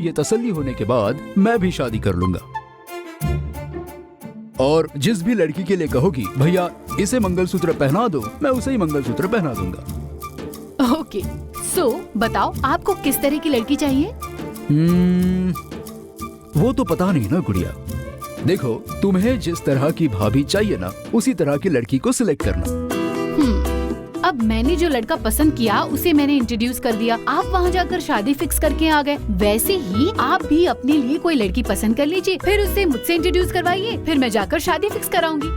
ये तसल्ली होने के बाद मैं भी शादी कर लूंगा। और जिस भी लड़की के लिए कहोगी भैया इसे मंगलसूत्र पहना दो, मैं उसे ही मंगलसूत्र पहना दूंगा। ओके, सो बताओ आपको किस तरह की लड़की चाहिए? वो तो पता नहीं ना गुड़िया। देखो, तुम्हें जिस तरह की भाभी चाहिए ना, उसी तरह की लड़की को सिलेक्ट करना। अब मैंने जो लड़का पसंद किया उसे मैंने इंट्रोड्यूस कर दिया, आप वहाँ जाकर शादी फिक्स करके आ गए। वैसे ही आप भी अपने लिए कोई लड़की पसंद कर लीजिए, फिर उसे मुझसे इंट्रोड्यूस करवाइए, फिर मैं जाकर शादी फिक्स कराऊंगी।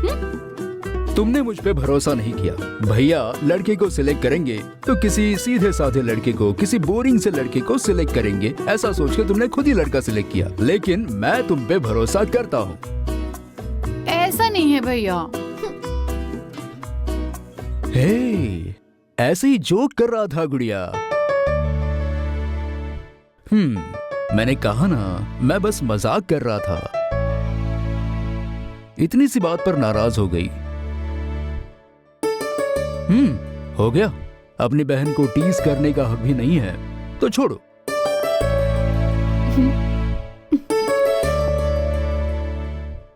तुमने मुझ पे भरोसा नहीं किया। भैया लड़के को सिलेक्ट करेंगे तो किसी सीधे साधे लड़के को, किसी बोरिंग से लड़के को सिलेक्ट करेंगे, ऐसा सोच के तुमने खुद ही लड़का सिलेक्ट किया। लेकिन मैं तुम पे भरोसा करता हूँ। ऐसा नहीं है भैया। हे, ऐसे ही जोक कर रहा था गुड़िया। मैंने कहा ना, मैं बस मजाक कर रहा था। इतनी सी बात पर नाराज हो गई। हो गया। अपनी बहन को टीज करने का हक भी नहीं है तो छोड़ो।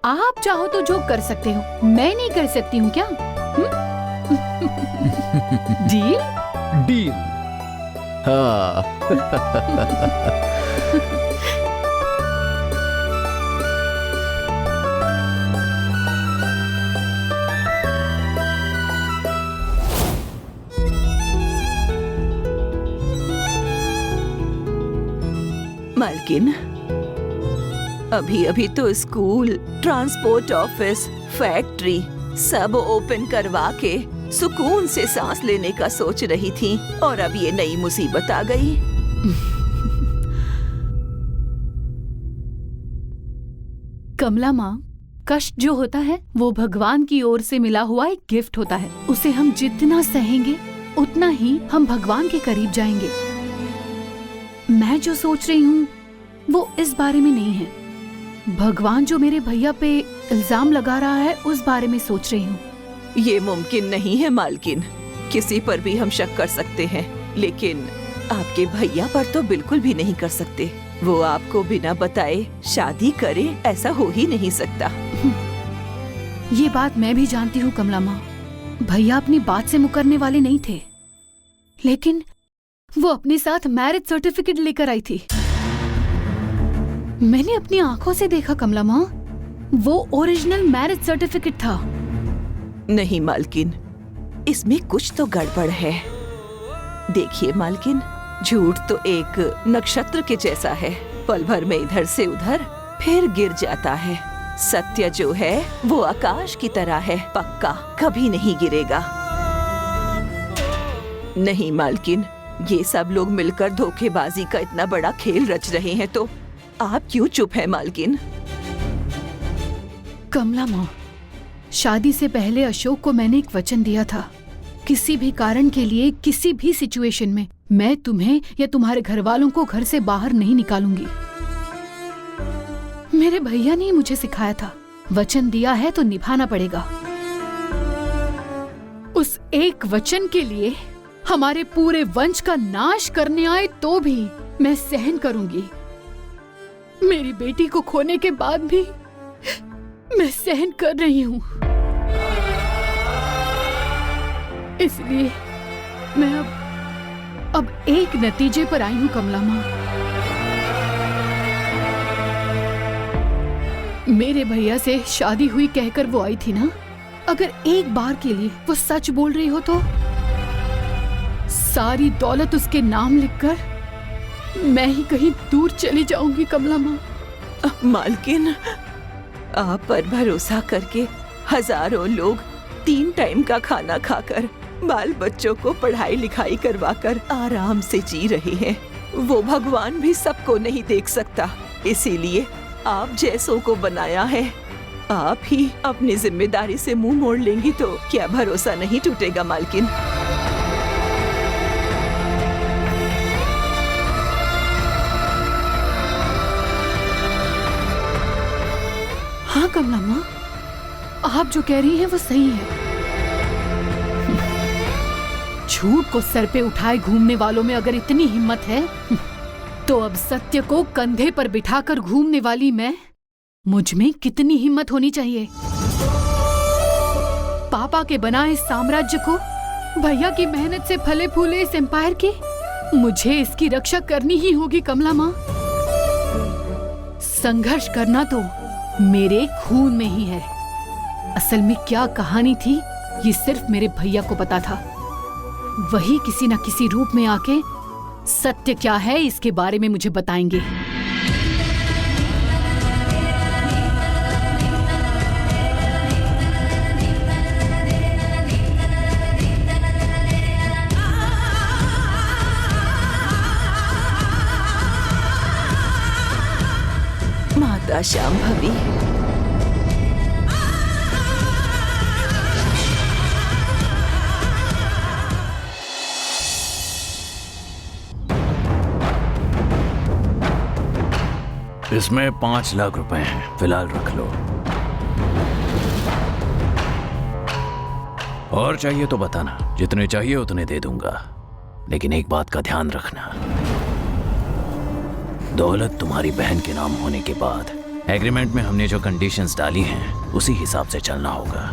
आप चाहो तो जोक कर सकते हो, मैं नहीं कर सकती हूँ क्या? डील? डील। हाँ। मालकिन, अभी अभी तो स्कूल, ट्रांसपोर्ट ऑफिस, फैक्ट्री सब ओपन करवा के सुकून से सांस लेने का सोच रही थी और अब ये नई मुसीबत आ गई। कमला माँ, कष्ट जो होता है वो भगवान की ओर से मिला हुआ एक गिफ्ट होता है। उसे हम जितना सहेंगे उतना ही हम भगवान के करीब जाएंगे। मैं जो सोच रही हूँ वो इस बारे में नहीं है। भगवान जो मेरे भैया पे इल्जाम लगा रहा है उस बारे में सोच रही हूँ। ये मुमकिन नहीं है मालकिन। किसी पर भी हम शक कर सकते हैं, लेकिन आपके भैया पर तो बिल्कुल भी नहीं कर सकते। वो आपको बिना बताए शादी करे, ऐसा हो ही नहीं सकता। ये बात मैं भी जानती हूँ कमला माँ। भैया अपनी बात से मुकरने वाले नहीं थे, लेकिन वो अपने साथ मैरिज सर्टिफिकेट लेकर आई थी। मैंने अपनी आंखों से देखा कमला माँ, वो ओरिजिनल मैरिज सर्टिफिकेट था। नहीं मालकिन, इसमें कुछ तो गड़बड़ है। देखिए मालकिन, झूठ तो एक नक्षत्र के जैसा है, पल भर में इधर से उधर फिर गिर जाता है। सत्य जो है वो आकाश की तरह है, पक्का कभी नहीं गिरेगा। नहीं मालकिन, ये सब लोग मिलकर धोखेबाजी का इतना बड़ा खेल रच रहे हैं, तो आप क्यों चुप है मालकिन? कमला माँ, शादी से पहले अशोक को मैंने एक वचन दिया था, किसी भी कारण के लिए, किसी भी सिचुएशन में मैं तुम्हें या तुम्हारे घर वालों को घर से बाहर नहीं निकालूंगी। मेरे भैया ने मुझे सिखाया था, वचन दिया है तो निभाना पड़ेगा। उस एक वचन के लिए हमारे पूरे वंश का नाश करने आए तो भी मैं सहन करूंगी। मेरी बेटी को खोने के बाद भी मैं सहन कर रही हूँ। इसलिए मैं अब एक नतीजे पर आई हूँ कमला माँ। मेरे भैया से शादी हुई कहकर वो आई थी ना, अगर एक बार के लिए वो सच बोल रही हो तो सारी दौलत उसके नाम लिखकर मैं ही कहीं दूर चली जाऊंगी कमला माँ। मालकिन, आप पर भरोसा करके हजारों लोग 3 टाइम का खाना खाकर, बाल बच्चों को पढ़ाई लिखाई करवाकर आराम से जी रहे हैं। वो भगवान भी सबको नहीं देख सकता, इसीलिए आप जैसों को बनाया है। आप ही अपनी जिम्मेदारी से मुंह मोड़ लेंगी तो क्या भरोसा नहीं टूटेगा मालकिन? हाँ कमला माँ, आप जो कह रही हैं वो सही है। झूठ को सर पे उठाए घूमने वालों में अगर इतनी हिम्मत है तो अब सत्य को कंधे पर बिठाकर घूमने वाली मैं, मुझ में कितनी हिम्मत होनी चाहिए। पापा के बनाए साम्राज्य को, भैया की मेहनत से फले फूले इस एम्पायर की, मुझे इसकी रक्षा करनी ही होगी कमला माँ। संघर्ष करना तो मेरे खून में ही है। असल में क्या कहानी थी ये सिर्फ मेरे भैया को पता था। वही किसी न किसी रूप में आके सत्य क्या है इसके बारे में मुझे बताएंगे। माता शांभवी, इसमें 5 लाख रुपए हैं, फिलहाल रख लो। और चाहिए तो बताना, जितने चाहिए उतने दे दूंगा। लेकिन एक बात का ध्यान रखना, दौलत तुम्हारी बहन के नाम होने के बाद एग्रीमेंट में हमने जो कंडीशंस डाली हैं उसी हिसाब से चलना होगा।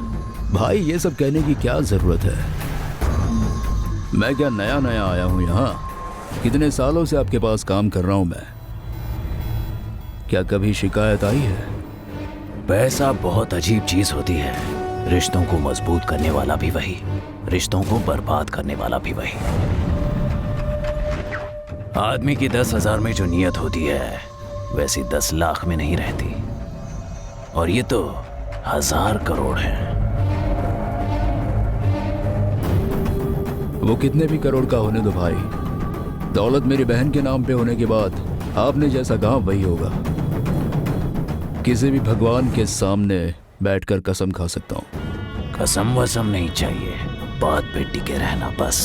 भाई ये सब कहने की क्या जरूरत है? मैं क्या नया नया आया हूँ यहाँ? कितने सालों से आपके पास काम कर रहा हूँ मैं। क्या कभी शिकायत आई है? पैसा बहुत अजीब चीज होती है। रिश्तों को मजबूत करने वाला भी वही, रिश्तों को बर्बाद करने वाला भी वही। आदमी की 10,000 में जो नीयत होती है वैसी 10 लाख में नहीं रहती। और ये तो 1000 करोड़ है। वो कितने भी करोड़ का होने दो भाई, दौलत मेरी बहन के नाम पे होने के बाद आपने जैसा कहा वही होगा। किसी भी भगवान के सामने बैठकर कसम खा सकता हूँ। कसम वसम नहीं चाहिए, बात पे टिके रहना बस।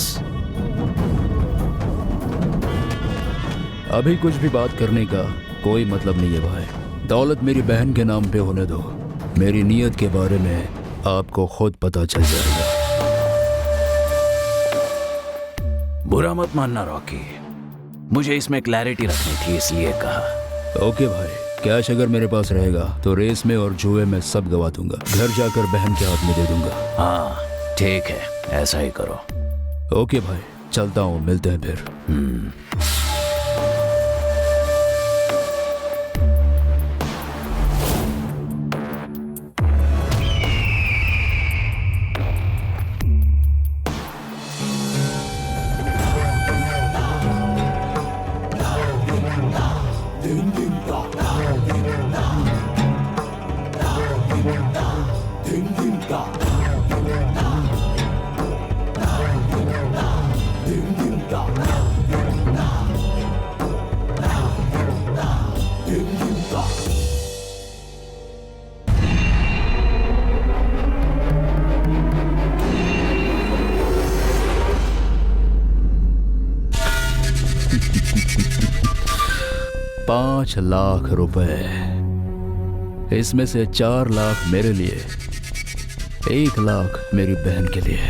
अभी कुछ भी बात करने का कोई मतलब नहीं है भाई। दौलत मेरी बहन के नाम पे होने दो। मेरी नीयत के बारे में आपको खुद पता चल जाएगा। बुरा मत मानना रॉकी, मुझे इसमें क्लैरिटी रखनी थी इसलिए कहा। ओके भाई, कैश अगर मेरे पास रहेगा तो रेस में और जुए में सब गवा दूंगा। घर जाकर बहन के हाथ में दे दूंगा। हाँ ठीक है, ऐसा ही करो। ओके भाई, चलता हूँ, मिलते हैं फिर। $5 लाख रुपए, इसमें से 4 लाख मेरे लिए, 1 लाख मेरी बहन के लिए।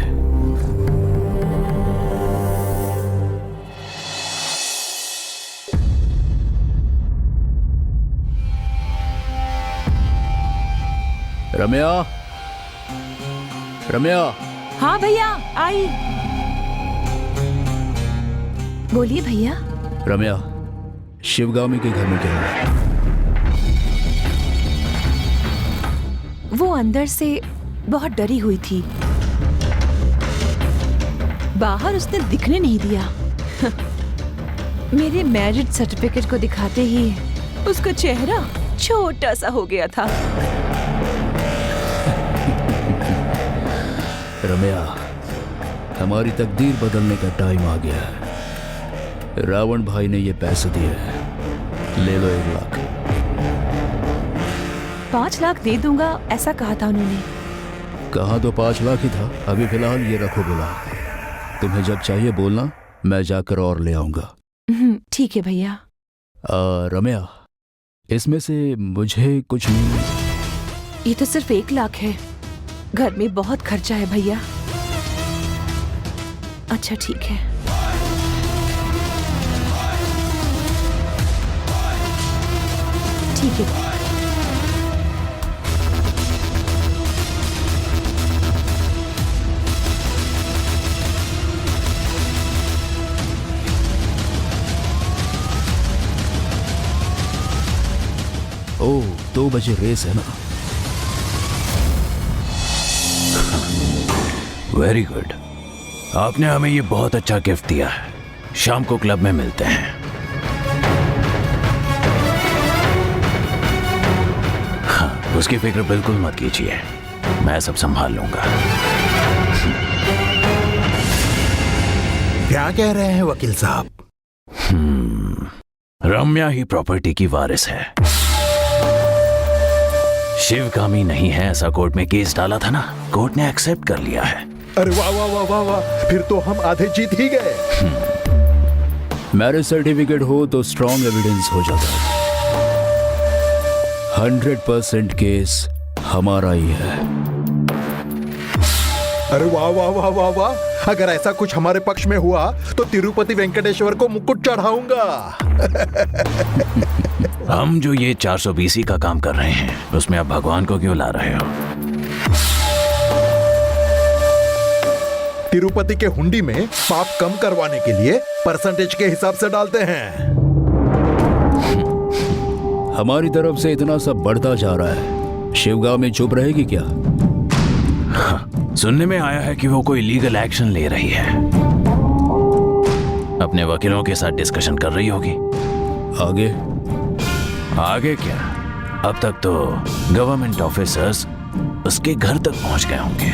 रम्या, रम्या। हाँ भैया, आई। बोलिए भैया। रम्या, शिवगामी के घर में क्या है? वो अंदर से बहुत डरी हुई थी, बाहर उसने दिखने नहीं दिया। मेरे मैरिज सर्टिफिकेट को दिखाते ही उसका चेहरा छोटा सा हो गया था। रम्या, हमारी तकदीर बदलने का टाइम आ गया है। रावण भाई ने ये पैसे दिए हैं, ले लो 1 लाख। 5 लाख दे दूंगा ऐसा कहा था उन्होंने। कहा तो 5 लाख ही था। अभी फिलहाल ये रखो बुला। तुम्हें जब चाहिए बोलना, मैं जाकर और ले आऊंगा। ठीक है भैया। रम्या, इसमें से मुझे कुछ नहीं। ये तो सिर्फ 1 लाख है, घर में बहुत खर्चा है भैया। अच्छा ठीक है। ठीक है। ओह 2 बजे रेस है ना। वेरी गुड, आपने हमें ये बहुत अच्छा गिफ्ट दिया है। शाम को क्लब में मिलते हैं। हाँ, उसकी फिक्र बिल्कुल मत कीजिए, मैं सब संभाल लूंगा। क्या कह रहे हैं वकील साहब? रम्या ही प्रॉपर्टी की वारिस है। शिवगामी नहीं है, ऐसा कोर्ट में केस डाला था ना, कोर्ट ने एक्सेप्ट कर लिया है। अरे वाह वाह वाह वाह वाह, फिर तो हम आधे जीत ही गए। मैरिज सर्टिफिकेट हो तो स्ट्रॉन्ग एविडेंस हो जाता है। 100% केस हमारा ही है। अरे वाह वाह वाह वाह वाह, अगर ऐसा कुछ हमारे पक्ष में हुआ तो तिरुपति वेंकटेश्वर को मुकुट चढ़ाऊंगा। हम जो ये 420 का काम कर रहे हैं, उसमें आप भगवान को क्यों ला रहे हो? तिरुपति के हुंडी में पाप कम करवाने के लिए परसेंटेज के हिसाब से डालते हैं। हमारी तरफ से इतना सब बढ़ता जा रहा है, शिवगामी चुप रहेगी क्या? सुनने में आया है कि वो कोई लीगल एक्शन ले रही है। अपने वकीलों के साथ डिस्कशन कर रही होगी। आगे आगे क्या, अब तक तो गवर्नमेंट ऑफिसर्स उसके घर तक पहुंच गए होंगे।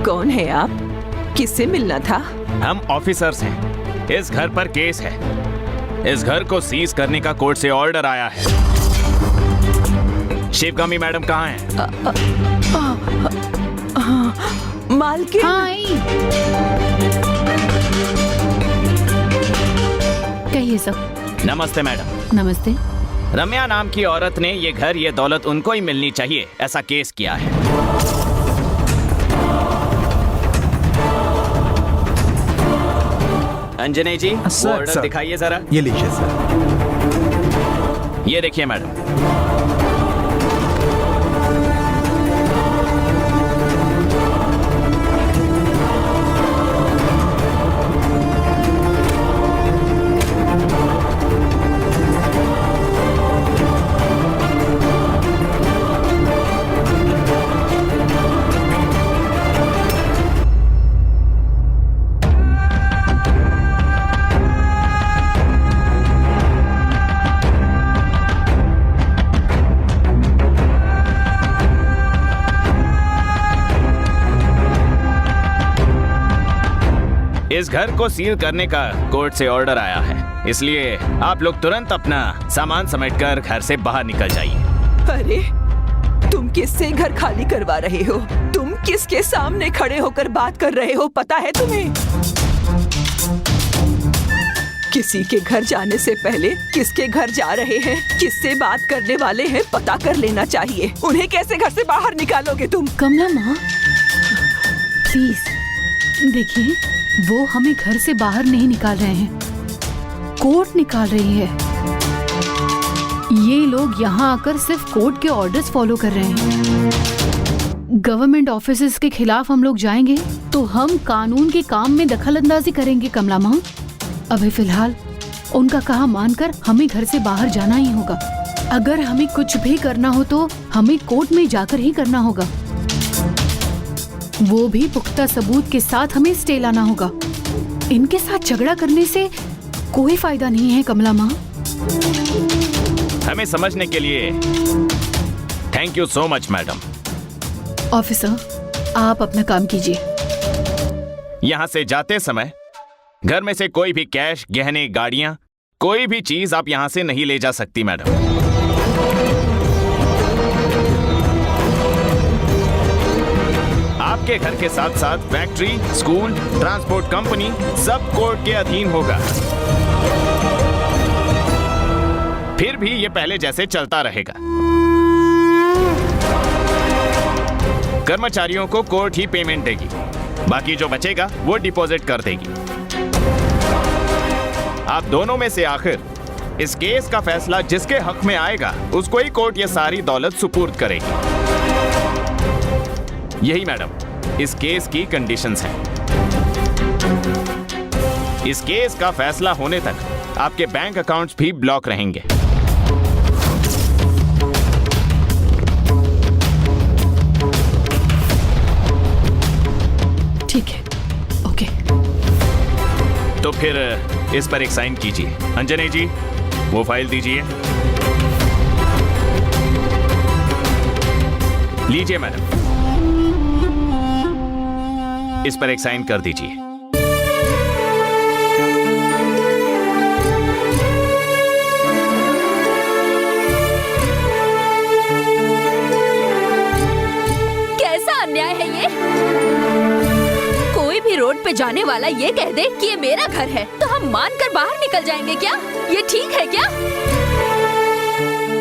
कौन है आप? किससे मिलना था? हम ऑफिसर्स हैं। इस घर पर केस है। इस घर को सीज करने का कोर्ट से ऑर्डर आया है। शिवगामी मैडम कहाँ हैं? मालकिन। हाँ आई। कहिए सब। नमस्ते मैडम। नमस्ते। रम्या नाम की औरत ने ये घर, ये दौलत उनको ही मिलनी चाहिए, ऐसा केस किया है। अंजनी जी, वो ऑर्डर सर। दिखाइए जरा। ये लीजिए सर। ये देखिए मैडम। इस घर को सील करने का कोर्ट से ऑर्डर आया है, इसलिए आप लोग तुरंत अपना सामान समेटकर घर से बाहर निकल जाइए। अरे तुम किससे घर खाली करवा रहे हो? तुम किसके सामने खड़े होकर बात कर रहे हो, पता है तुम्हें? किसी के घर जाने से पहले किसके घर जा रहे हैं, किससे बात करने वाले हैं, पता कर लेना चाहिए। उन्हें कैसे घर से बाहर निकालोगे तुम? कमला माँ प्लीज देखिए, वो हमें घर से बाहर नहीं निकाल रहे हैं, कोर्ट निकाल रही है। ये लोग यहाँ आकर सिर्फ कोर्ट के ऑर्डर्स फॉलो कर रहे हैं। गवर्नमेंट ऑफिसेस के खिलाफ हम लोग जाएंगे तो हम कानून के काम में दखलंदाजी करेंगे कमला माँ। अभी फिलहाल उनका कहा मानकर हमें घर से बाहर जाना ही होगा। अगर हमें कुछ भी करना हो तो हमें कोर्ट में जाकर ही करना होगा, वो भी पुख्ता सबूत के साथ। हमें स्टे लाना होगा। इनके साथ झगड़ा करने से कोई फायदा नहीं है कमला माँ। हमें समझने के लिए thank you so much madam. Officer, आप अपना काम कीजिए। यहाँ से जाते समय घर में से कोई भी कैश, गहने, गाड़ियां, कोई भी चीज आप यहां से नहीं ले जा सकती मैडम। आपके घर के साथ साथ फैक्ट्री, स्कूल, ट्रांसपोर्ट कंपनी सब कोर्ट के अधीन होगा। फिर भी ये पहले जैसे चलता रहेगा। कर्मचारियों को कोर्ट ही पेमेंट देगी, बाकी जो बचेगा वो डिपॉजिट कर देगी। आप दोनों में से आखिर इस केस का फैसला जिसके हक में आएगा उसको ही कोर्ट ये सारी दौलत सुपुर्द करेगी। यही मैडम इस केस की कंडीशंस हैं। इस केस का फैसला होने तक आपके बैंक अकाउंट्स भी ब्लॉक रहेंगे। ठीक है, ओके। तो फिर इस पर एक साइन कीजिए। अंजनी जी, वो फाइल दीजिए। लीजिए मैडम, इस पर एक साइन कर दीजिए। कैसा अन्याय है ये? कोई भी रोड पे जाने वाला ये कह दे कि ये मेरा घर है तो हम मानकर बाहर निकल जाएंगे क्या? ये ठीक है क्या?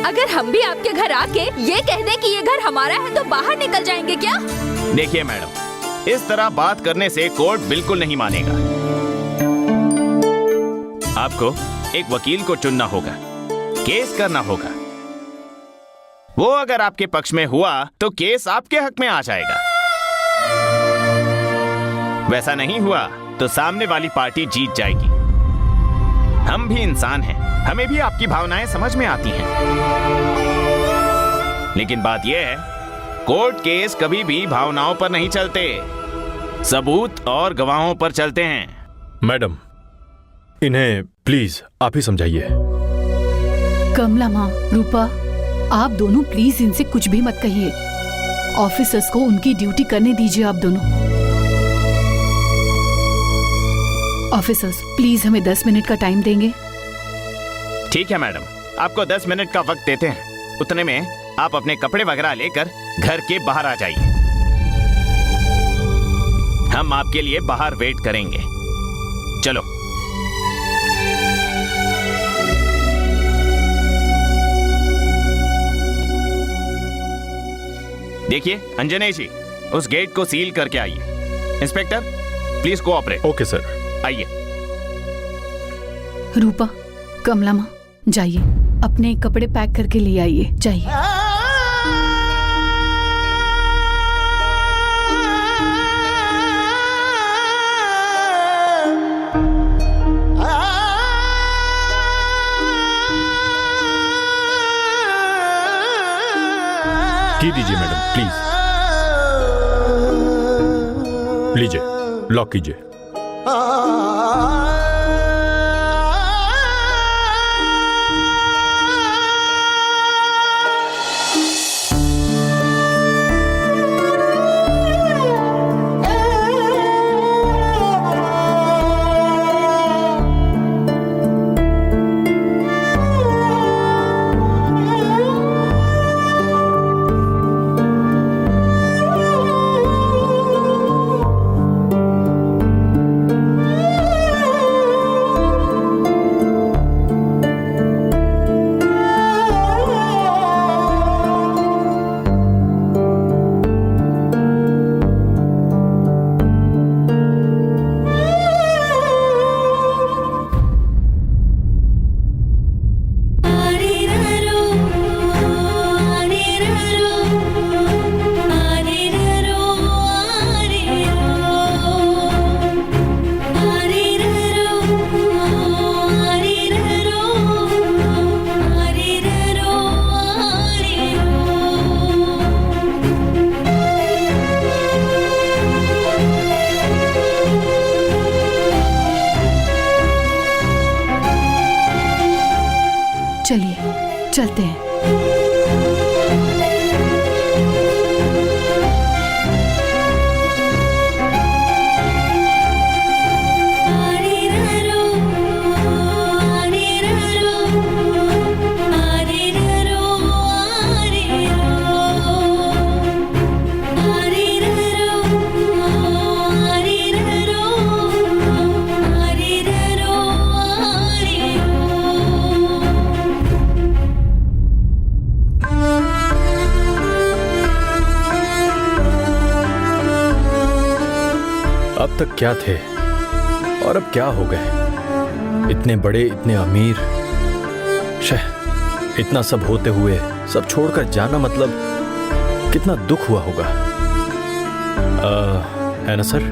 अगर हम भी आपके घर आके ये कह दे कि ये घर हमारा है तो बाहर निकल जाएंगे क्या? देखिए मैडम, इस तरह बात करने से कोर्ट बिल्कुल नहीं मानेगा। आपको एक वकील को चुनना होगा, केस करना होगा। वो अगर आपके पक्ष में हुआ तो केस आपके हक में आ जाएगा। वैसा नहीं हुआ तो सामने वाली पार्टी जीत जाएगी। हम भी इंसान हैं, हमें भी आपकी भावनाएं समझ में आती हैं। लेकिन बात यह है, कोर्ट केस कभी भी भावनाओं पर नहीं चलते, सबूत और गवाहों पर चलते हैं। मैडम, इन्हें प्लीज आप ही समझाइए। कमला माँ, रूपा, आप दोनों प्लीज इनसे कुछ भी मत कहिए। ऑफिसर्स को उनकी ड्यूटी करने दीजिए आप दोनों। ऑफिसर्स, प्लीज हमें 10 मिनट का टाइम देंगे? ठीक है मैडम, आपको 10 मिनट का वक्त देते हैं। उतने में आप अपने कपड़े वगैरह लेकर घर के बाहर आ जाइए। हम आपके लिए बाहर वेट करेंगे। चलो। देखिए अंजनी जी, उस गेट को सील करके आइए। Inspector, please cooperate. Okay sir. आइए। रूपा, कमला माँ, जाइए अपने कपड़े पैक करके ले आइए, जाइए। की दीजिए मैडम, प्लीज। लीजिए, लॉक कीजिए। चलिए चलते हैं। Ari तक क्या थे और अब क्या हो गए। इतने बड़े, इतने अमीर, इतना सब होते हुए सब छोड़कर जाना, मतलब कितना दुख हुआ होगा। है ना सर?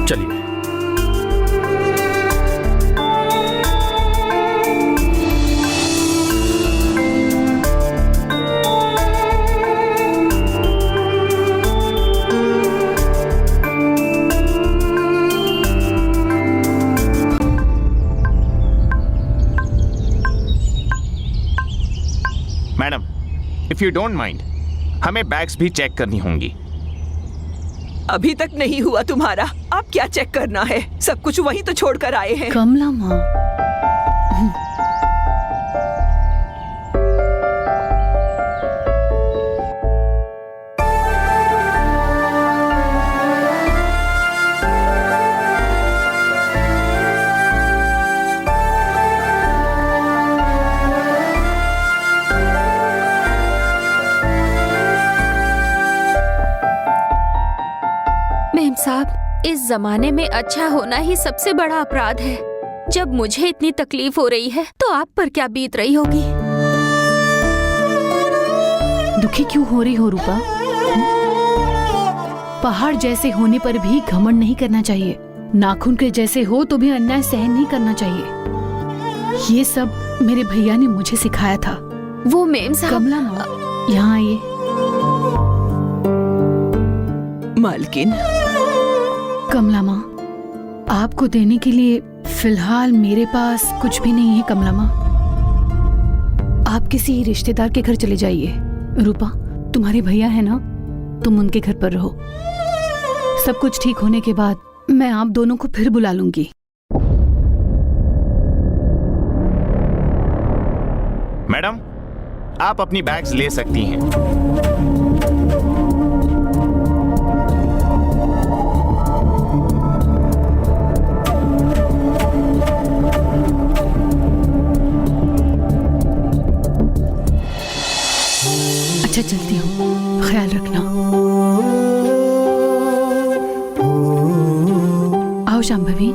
चलिए। Madam, if you don't mind, हमें बैग्स भी चेक करनी होंगी। अभी तक नहीं हुआ तुम्हारा, अब क्या चेक करना है? सब कुछ वहीं तो छोड़कर आए हैं। कमला माँ, मेम साहब, इस जमाने में अच्छा होना ही सबसे बड़ा अपराध है। जब मुझे इतनी तकलीफ हो रही है तो आप पर क्या बीत रही होगी। दुखी क्यों हो रही हो रूपा? पहाड़ जैसे होने पर भी घमंड नहीं करना चाहिए। नाखून के जैसे हो तो भी अन्याय सहन नहीं करना चाहिए। ये सब मेरे भैया ने मुझे सिखाया था। वो मेम साहब। कमला माँ, यहाँ आइए। मालकिन, कमला माँ, आपको देने के लिए फिलहाल मेरे पास कुछ भी नहीं है। कमला माँ, आप किसी रिश्तेदार के घर चले जाइए। रूपा, तुम्हारे भैया है ना, तुम उनके घर पर रहो। सब कुछ ठीक होने के बाद मैं आप दोनों को फिर बुला लूंगी। मैडम, आप अपनी बैग्स ले सकती हैं। अच्छा, चलती हूँ, ख्याल रखना। आओ शांभवी।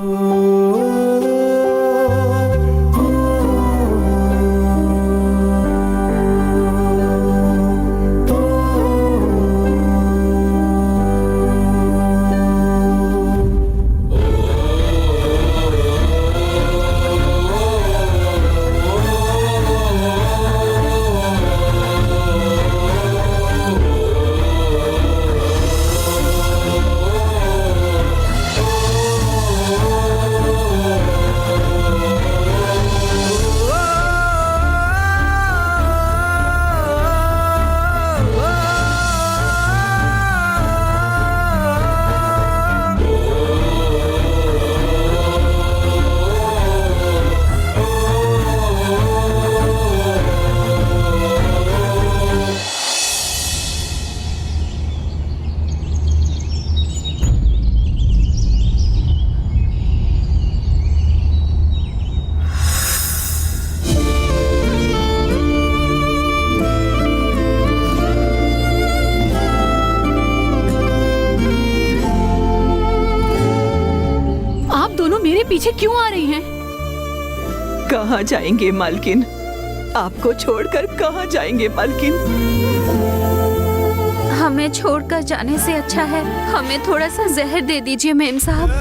पीछे क्यों आ रही हैं? कहाँ जाएंगे मालकिन? आपको छोड़कर कहाँ जाएंगे मालकिन? हमें छोड़कर जाने से अच्छा है हमें थोड़ा सा जहर दे दीजिए मेम साहब।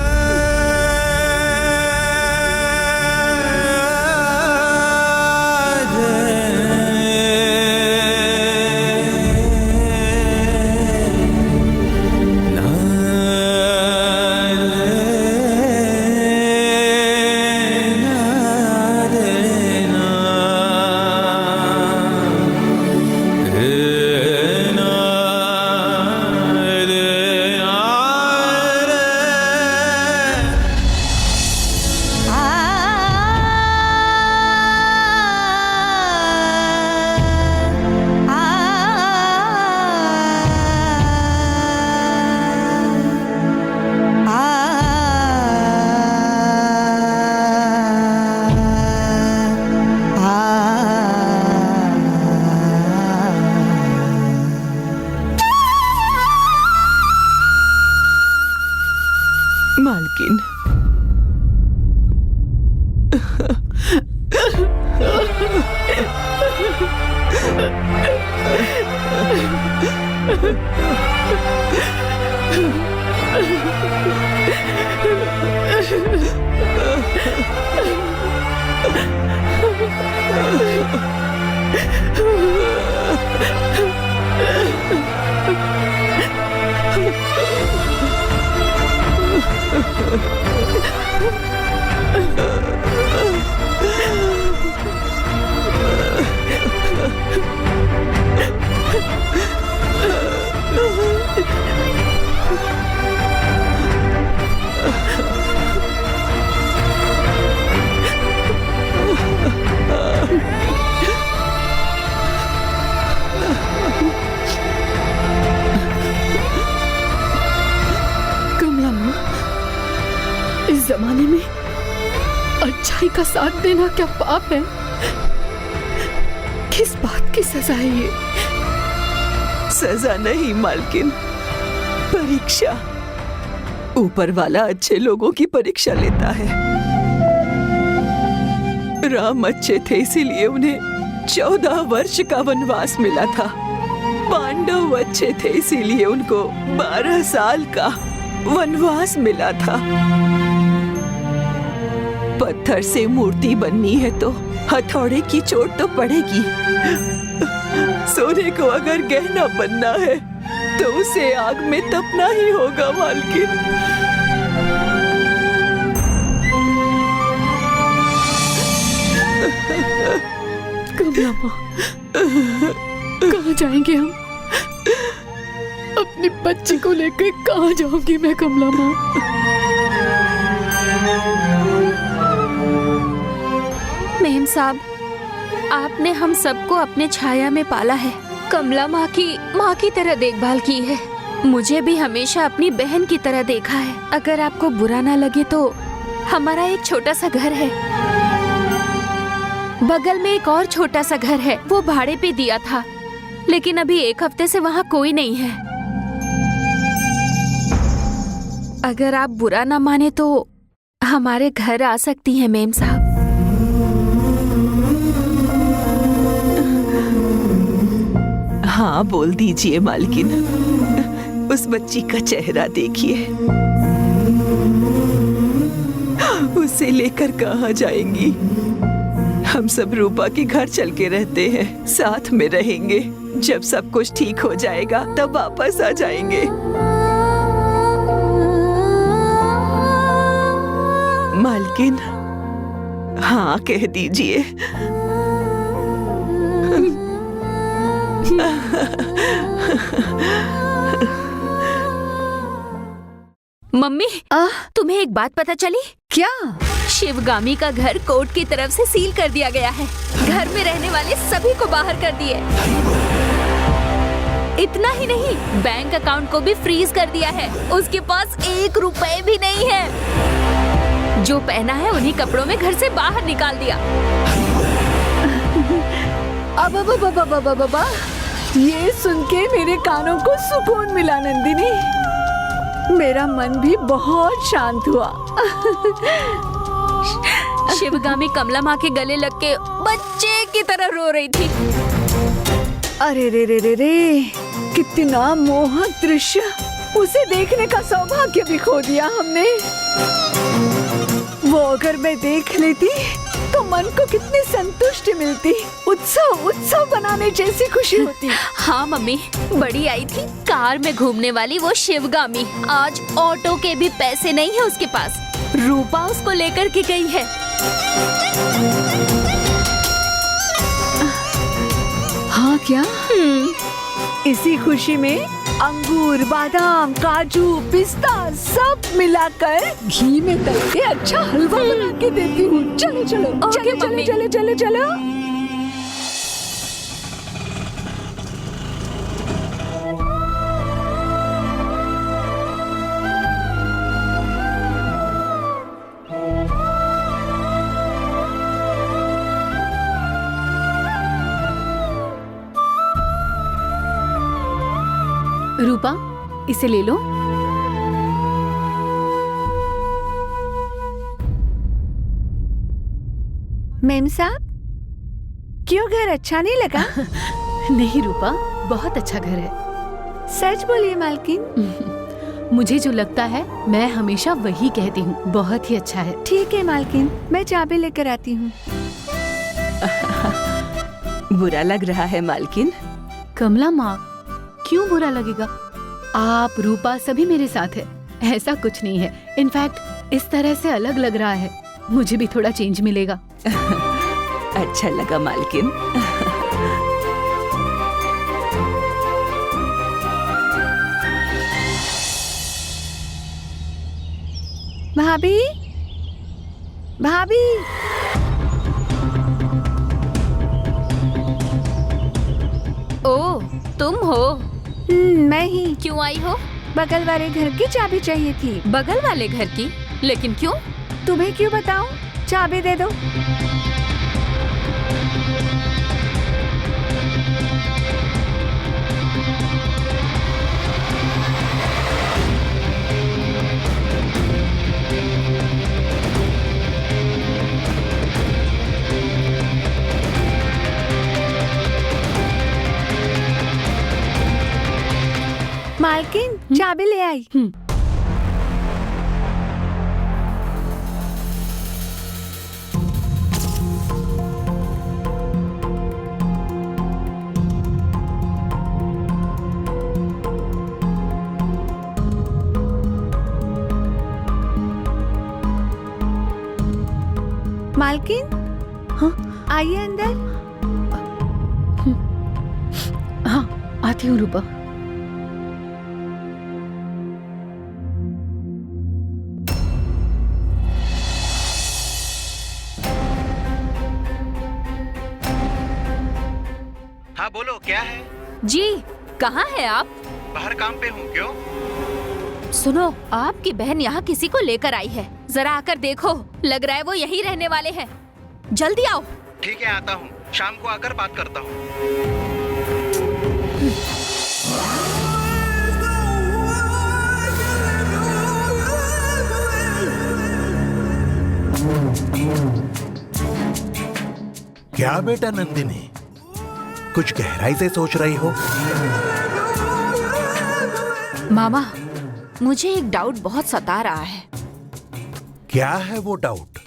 मालकिन, कमला माँ, इस जमाने में अच्छाई का साथ देना क्या पाप है? किस बात की सजा है ये? सजा नहीं मालकिन, परीक्षा। ऊपर वाला अच्छे लोगों की परीक्षा लेता है। राम अच्छे थे, इसीलिए उन्हें 14 वर्ष का वनवास मिला था। पांडव अच्छे थे, इसीलिए उनको 12 साल का वनवास मिला था। पत्थर से मूर्ति बननी है तो हथौड़े की चोट तो पड़ेगी। सोने को अगर गहना बनना है तो उसे आग में तपना ही होगा मालकिन। कमला माँ, कहाँ जाएंगे हम? अपनी बच्ची को लेकर कहाँ जाऊंगी मैं कमला माँ? मेम साहब, आपने हम सबको अपने छाया में पाला है, कमला माँ की तरह देखभाल की है। मुझे भी हमेशा अपनी बहन की तरह देखा है। अगर आपको बुरा ना लगे तो हमारा एक छोटा सा घर है, बगल में एक और छोटा सा घर है, वो भाड़े पे दिया था, लेकिन अभी 1 हफ्ते से वहाँ कोई नहीं है। अगर आप बुरा ना माने तो हमारे घर आ सकती हैं मेम साहब। हाँ बोल दीजिए मालकिन, उस बच्ची का चेहरा देखिए। उसे लेकर कहाँ जाएंगी? हम सब रूपा के घर चल के रहते हैं, साथ में रहेंगे। जब सब कुछ ठीक हो जाएगा तब वापस आ जाएंगे। मालकिन, हाँ कह दीजिए। मम्मी, तुम्हें एक बात पता चली क्या? शिवगामी का घर कोर्ट की तरफ से सील कर दिया गया है। घर में रहने वाले सभी को बाहर कर दिए। इतना ही नहीं, बैंक अकाउंट को भी फ्रीज कर दिया है। उसके पास 1 रुपए भी नहीं है। जो पहना है उन्हीं कपड़ों में घर से बाहर निकाल दिया। अब ये सुन के मेरे कानों को सुकून मिला नंदिनी। मेरा मन भी बहुत शांत हुआ। शिवगामी कमला माँ के गले लग के बच्चे की तरह रो रही थी। अरे रे रे रे रे, कितना मोहक दृश्य! उसे देखने का सौभाग्य भी खो दिया हमने। वो अगर मैं देख लेती तो मन को कितनी संतुष्टि मिलती। उत्सव बनाने जैसी खुशी होती। हाँ मम्मी, बड़ी आई थी कार में घूमने वाली वो शिवगामी। आज ऑटो के भी पैसे नहीं है उसके पास। रूपा उसको लेकर के गई है। हाँ क्या? इसी खुशी में अंगूर, बादाम, काजू, पिस्ता सब मिलाकर घी में तल के अच्छा हलवा बना के देती हूँ। चलो चलो ओके, चलो मम्मी। चलो चलो चलो। रूपा, इसे ले लो। मेम साहब, क्यों घर अच्छा नहीं लगा? नहीं रूपा, बहुत अच्छा घर है। सच बोलिए मालकिन। मुझे जो लगता है मैं हमेशा वही कहती हूँ, बहुत ही अच्छा है। ठीक है मालकिन, मैं चाबी लेकर आती हूँ। बुरा लग रहा है मालकिन? कमला माँ, क्यों बुरा लगेगा? आप रूपा सभी मेरे साथ है, ऐसा कुछ नहीं है। इनफैक्ट इस तरह से अलग लग रहा है, मुझे भी थोड़ा चेंज मिलेगा। अच्छा लगा मालकिन। भाभी, भाभी, ओ, तुम हो? मैं ही। क्यों आई हो? बगल वाले घर की चाबी चाहिए थी। बगल वाले घर की? लेकिन क्यों? तुम्हें क्यों बताऊं? चाबी दे दो। मालकिन, चाबी ले आई। मालकिन, हाँ? आइए अंदर। हाँ, आती हूँ रूपा। हाँ बोलो, क्या है? जी, कहाँ है आप? बाहर काम पे हूँ। क्यों? सुनो, आपकी बहन यहाँ किसी को लेकर आई है, जरा आकर देखो। लग रहा है वो यहीं रहने वाले हैं। जल्दी आओ। ठीक है, आता हूँ। शाम को आकर बात करता हूँ। क्या बेटा नंदिनी, कुछ गहराई से सोच रही हो? मामा, मुझे एक डाउट बहुत सता रहा है। क्या है वो डाउट?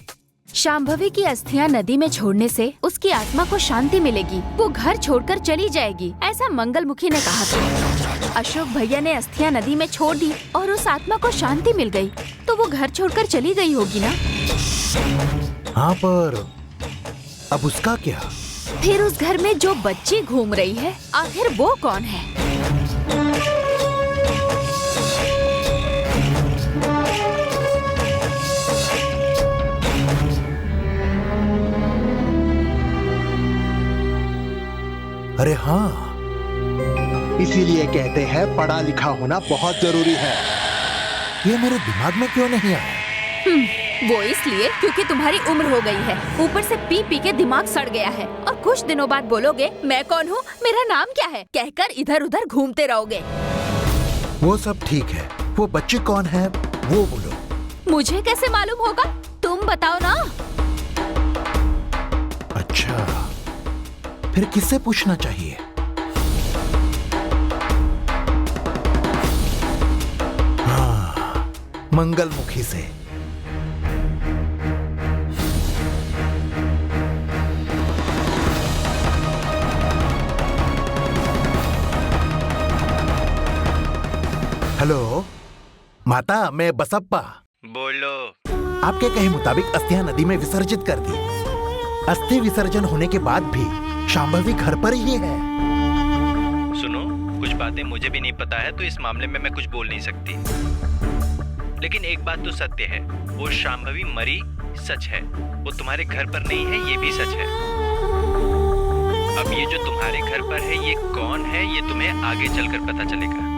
शांभवी की अस्थियां नदी में छोड़ने से उसकी आत्मा को शांति मिलेगी, वो घर छोड़कर चली जाएगी, ऐसा मंगलमुखी ने कहा था। अशोक भैया ने अस्थियां नदी में छोड़ दी और उस आत्मा को शांति मिल गई, तो वो घर छोड़कर चली गई होगी ना? हाँ, पर अब उसका क्या? फिर उस घर में जो बच्ची घूम रही है, आखिर वो कौन है? अरे हाँ, इसीलिए कहते हैं पढ़ा लिखा होना बहुत जरूरी है। ये मेरे दिमाग में क्यों नहीं आया? वो इसलिए क्योंकि तुम्हारी उम्र हो गई है, ऊपर से पी पी के दिमाग सड़ गया है, और कुछ दिनों बाद बोलोगे मैं कौन हूँ, मेरा नाम क्या है, कहकर इधर उधर घूमते रहोगे। वो सब ठीक है, वो बच्ची कौन है वो बोलो। मुझे कैसे मालूम होगा, तुम बताओ ना। अच्छा, फिर किससे पूछना चाहिए? हाँ, मंगलमुखी से। हेलो माता, मैं बसप्पा। बोलो। आपके कहे मुताबिक अस्थियां नदी में विसर्जित कर दी। अस्थि विसर्जन होने के बाद भी शांभवी घर पर ही है। सुनो, कुछ बातें मुझे भी नहीं पता है, तो इस मामले में मैं कुछ बोल नहीं सकती। लेकिन एक बात तो सत्य है, वो शांभवी मरी सच है, वो तुम्हारे घर पर नहीं है, ये भी सच है। अब ये जो तुम्हारे घर पर है, ये कौन है, ये तुम्हें आगे चलकर पता चलेगा।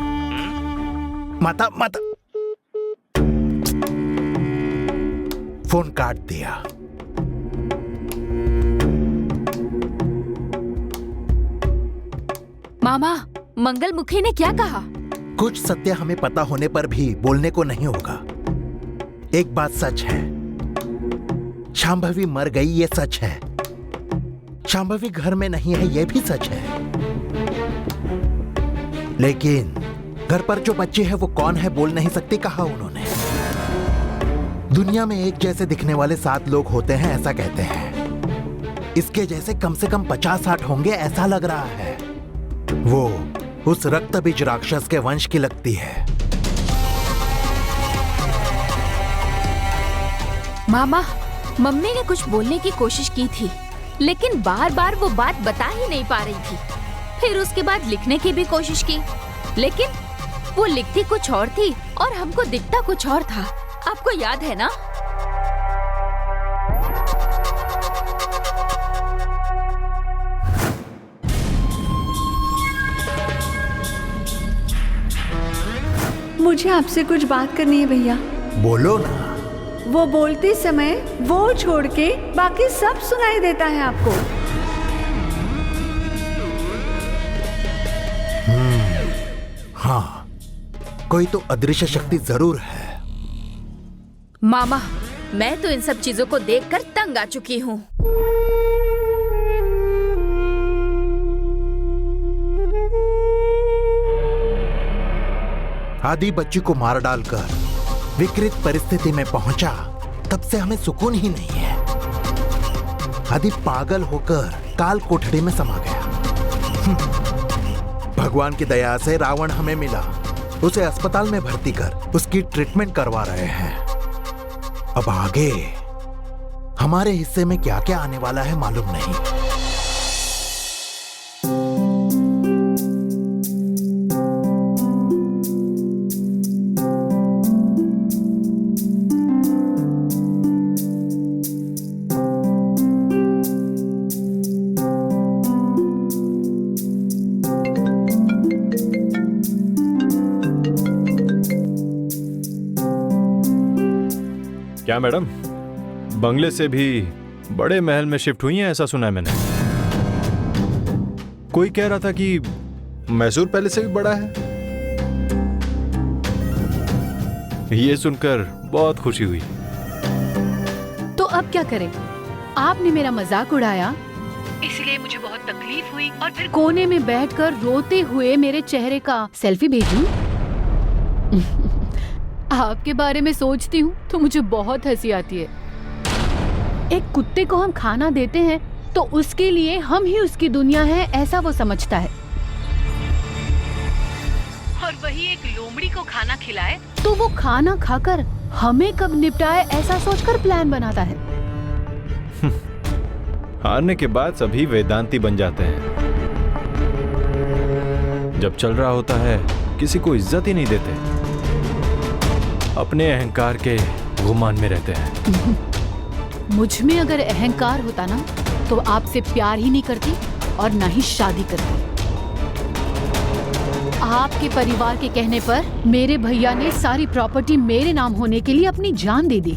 माता, माता, फोन काट दिया। मामा, मंगलमुखी ने क्या कहा? कुछ सत्य हमें पता होने पर भी बोलने को नहीं होगा। एक बात सच है, शांभवी मर गई, ये सच है, शांभवी घर में नहीं है, यह भी सच है। लेकिन घर पर जो बच्चे हैं वो कौन है बोल नहीं सकती, कहा उन्होंने। दुनिया में एक जैसे दिखने वाले 7 लोग होते हैं, ऐसा कहते हैं। इसके जैसे कम से कम 50-60 होंगे, ऐसा लग रहा है। वो उस रक्तबीज राक्षस के वंश की लगती है। मामा, मम्मी ने कुछ बोलने की कोशिश की थी, लेकिन बार बार वो बात बता ही नहीं पा रही थी। फिर उसके बाद लिखने की भी कोशिश की, लेकिन वो लिखती कुछ और थी और हमको दिखता कुछ और था। आपको याद है ना? मुझे आपसे कुछ बात करनी है भैया। बोलो ना। वो बोलते समय वो छोड़ के बाकी सब सुनाई देता है आपको। हाँ, कोई तो अदृश्य शक्ति जरूर है। मामा, मैं तो इन सब चीजों को देखकर तंग आ चुकी हूँ। आदि बच्ची को मार डालकर विकृत परिस्थिति में पहुंचा, तब से हमें सुकून ही नहीं है। आदि पागल होकर काल कोठड़ी में समा गया। भगवान की दया से रावण हमें मिला। उसे अस्पताल में भर्ती कर उसकी ट्रीटमेंट करवा रहे हैं। अब आगे हमारे हिस्से में क्या क्या आने वाला है मालूम नहीं। क्या मैडम, बंगले से भी बड़े महल में शिफ्ट हुई हैं, ऐसा सुना है मैंने। कोई कह रहा था कि मैसूर पहले से भी बड़ा है। ये सुनकर बहुत खुशी हुई। तो अब क्या करें? आपने मेरा मजाक उड़ाया, इसलिए मुझे बहुत तकलीफ हुई, और फिर कोने में बैठकर रोते हुए मेरे चेहरे का सेल्फी भेजूं? आपके बारे में सोचती हूँ तो मुझे बहुत हंसी आती है। एक कुत्ते को हम खाना देते हैं तो उसके लिए हम ही उसकी दुनिया है, ऐसा वो समझता है। और वही एक लोमड़ी को खाना खिलाए तो वो खाना खाकर हमें कब निपटाए, ऐसा सोचकर प्लान बनाता है। हारने के बाद सभी वेदांती बन जाते हैं। जब चल रहा होता है किसी को इज्जत ही नहीं देते, अपने अहंकार के गुमान में रहते हैं। मुझ में अगर अहंकार होता ना तो आपसे प्यार ही नहीं करती और ना ही शादी करती। आपके परिवार के कहने पर मेरे भैया ने सारी प्रॉपर्टी मेरे नाम होने के लिए अपनी जान दे दी।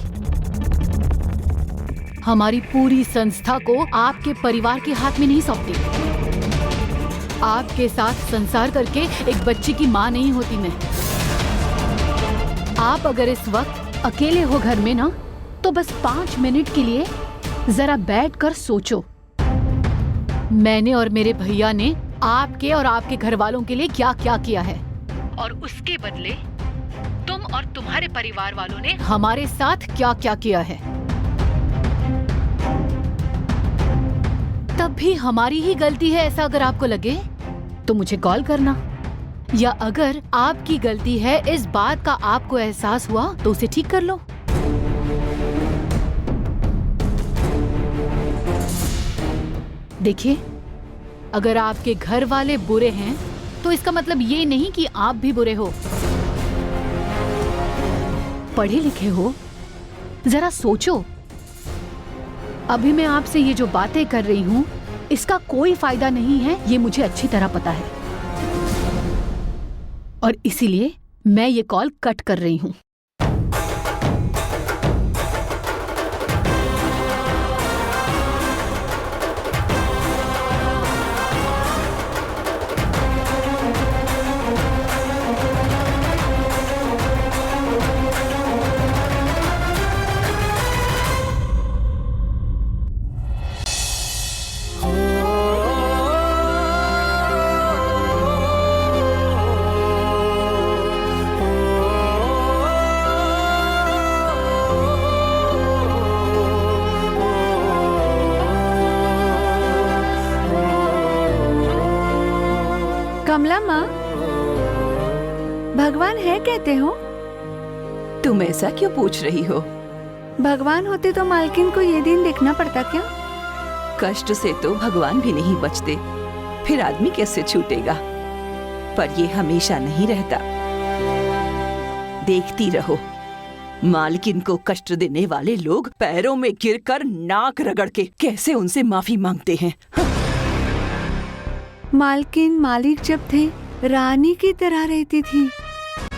हमारी पूरी संस्था को आपके परिवार के हाथ में नहीं सौंपती। आपके साथ संसार करके एक बच्ची की माँ नहीं होती मैं। आप अगर इस वक्त अकेले हो घर में ना, तो बस 5 मिनट के लिए जरा बैठकर सोचो, मैंने और मेरे भैया ने आपके और आपके घर वालों के लिए क्या क्या किया है, और उसके बदले तुम और तुम्हारे परिवार वालों ने हमारे साथ क्या क्या किया है। तब भी हमारी ही गलती है ऐसा अगर आपको लगे तो मुझे कॉल करना, या अगर आपकी गलती है इस बात का आपको एहसास हुआ तो उसे ठीक कर लो। देखिए, अगर आपके घर वाले बुरे हैं तो इसका मतलब ये नहीं कि आप भी बुरे हो। पढ़े लिखे हो, जरा सोचो। अभी मैं आपसे ये जो बातें कर रही हूँ इसका कोई फायदा नहीं है, ये मुझे अच्छी तरह पता है, और इसीलिए मैं ये कॉल कट कर रही हूँ। हो कमला माँ, भगवान है कहते हो? तुम ऐसा क्यों पूछ रही हो? भगवान होते तो मालकिन को ये दिन देखना पड़ता क्या? कष्ट से तो भगवान भी नहीं बचते, फिर आदमी कैसे छूटेगा? पर ये हमेशा नहीं रहता। देखती रहो, मालकिन को कष्ट देने वाले लोग पैरों में गिरकर नाक रगड़ के कैसे उनसे माफी मांगते हैं। मालकिन मालिक जब थे रानी की तरह रहती थी,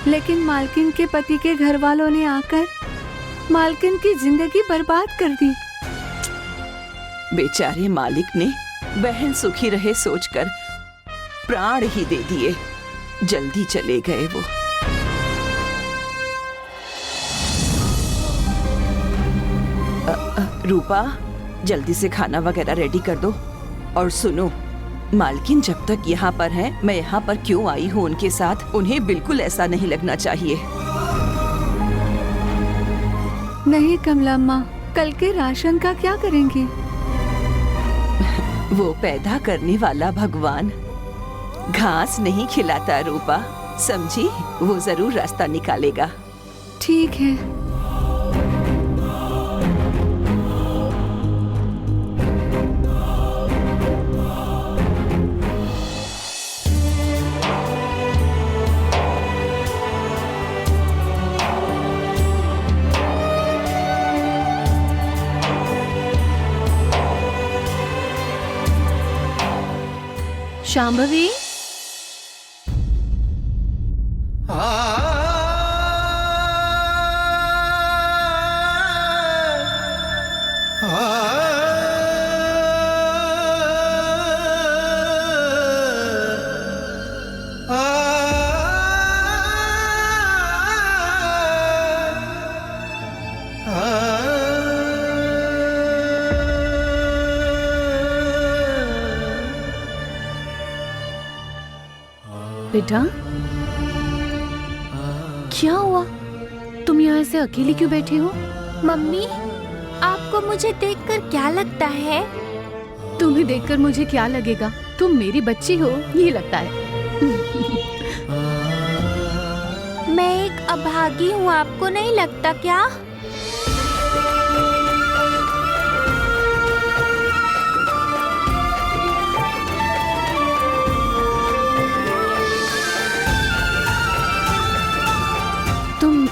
लेकिन मालकिन के पति के घर वालों ने आकर मालकिन की जिंदगी बर्बाद कर दी। बेचारे मालिक ने बहन सुखी रहे सोचकर प्राण ही दे दिए। जल्दी चले गए वो। रूपा, जल्दी से खाना वगैरह रेडी कर दो। और सुनो, मालकिन जब तक यहाँ पर हैं, मैं यहाँ पर क्यों आई हूँ उनके साथ, उन्हें बिल्कुल ऐसा नहीं लगना चाहिए। नहीं कमला माँ, कल के राशन का क्या करेंगी? वो पैदा करने वाला भगवान घास नहीं खिलाता रूपा, समझी? वो जरूर रास्ता निकालेगा। ठीक है। शांभवी, बेटा क्या हुआ? तुम यहाँ से अकेली क्यों बैठी हो? मम्मी, आपको मुझे देखकर क्या लगता है? तुम्हें देखकर मुझे क्या लगेगा? तुम मेरी बच्ची हो, ये लगता है। मैं एक अभागी हूँ, आपको नहीं लगता क्या?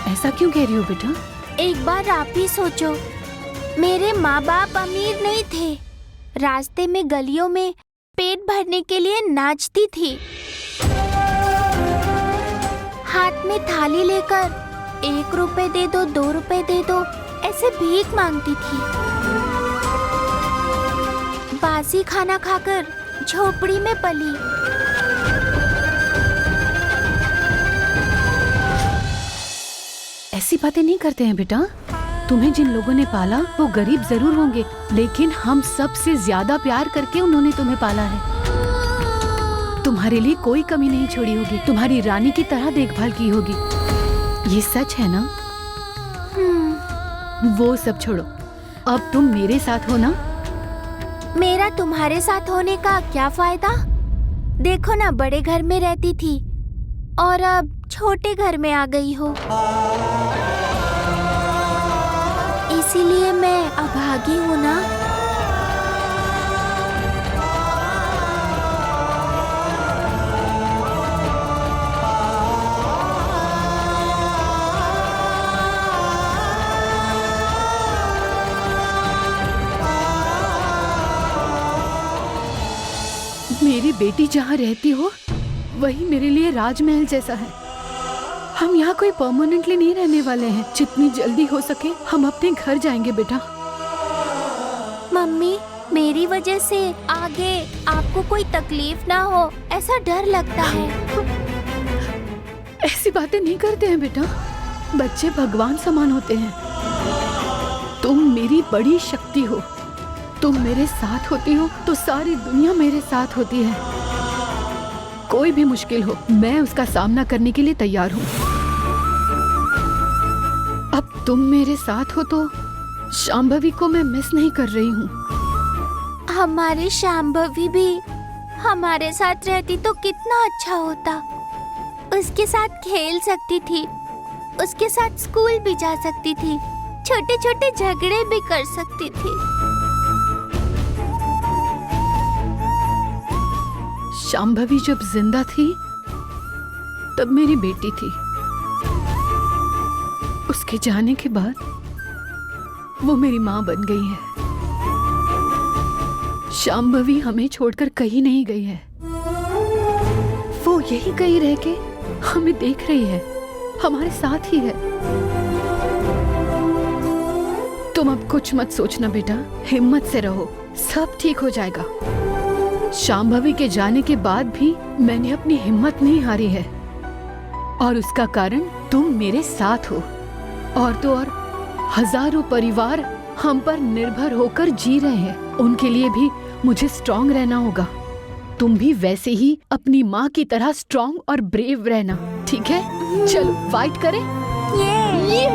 ऐसा क्यों कह रही हो बेटा? एक बार आप ही सोचो, मेरे माँ बाप अमीर नहीं थे, रास्ते में गलियों में पेट भरने के लिए नाचती थी, हाथ में थाली लेकर 1 रुपए दे दो, 2 रुपए दे दो, ऐसे भीख मांगती थी। बासी खाना खाकर झोपड़ी में पली। ऐसी बातें नहीं करते हैं बेटा। तुम्हें जिन लोगों ने पाला वो गरीब जरूर होंगे, लेकिन हम सबसे ज्यादा प्यार करके उन्होंने तुम्हें पाला है। तुम्हारे लिए कोई कमी नहीं छोड़ी होगी, तुम्हारी रानी की तरह देखभाल की होगी। ये सच है ना? वो सब छोड़ो, अब तुम मेरे साथ हो ना? मेरा तुम्हारे साथ होने का क्या फायदा? देखो ना, बड़े घर में रहती थी और अब छोटे घर में आ गई हो। इसीलिए मैं अभागी हूँ ना। मेरी बेटी जहाँ रहती हो वही मेरे लिए राजमहल जैसा है। हम यहाँ कोई परमानेंटली नहीं रहने वाले हैं। जितनी जल्दी हो सके हम अपने घर जाएंगे बेटा। मम्मी, मेरी वजह से आगे आपको कोई तकलीफ ना हो, ऐसा डर लगता है। ऐसी बातें नहीं करते हैं बेटा, बच्चे भगवान समान होते हैं। तुम मेरी बड़ी शक्ति हो, तुम मेरे साथ होती हो तो सारी दुनिया मेरे साथ होती है। कोई भी मुश्किल हो, मैं उसका सामना करने के लिए तैयार हूँ। अब तुम मेरे साथ हो तो शांभवी को मैं मिस नहीं कर रही हूँ। हमारी शांभवी भी हमारे साथ रहती तो कितना अच्छा होता। उसके साथ खेल सकती थी, उसके साथ स्कूल भी जा सकती थी, छोटे छोटे झगड़े भी कर सकती थी। शांभवी जब जिंदा थी तब मेरी बेटी थी। उसके जाने के बाद वो मेरी माँ बन गई है। शांभवी हमें छोड़कर कहीं नहीं गई है। वो यही कहीं रह के हमें देख रही है, हमारे साथ ही है। तुम अब कुछ मत सोचना बेटा, हिम्मत से रहो, सब ठीक हो जाएगा। शांभवी के जाने के बाद भी मैंने अपनी हिम्मत नहीं हारी है, और उसका कारण तुम मेरे साथ हो। और तो और हजारों परिवार हम पर निर्भर होकर जी रहे हैं, उनके लिए भी मुझे स्ट्रांग रहना होगा। तुम भी वैसे ही अपनी माँ की तरह स्ट्रांग और ब्रेव रहना, ठीक है? चलो फाइट करें। ये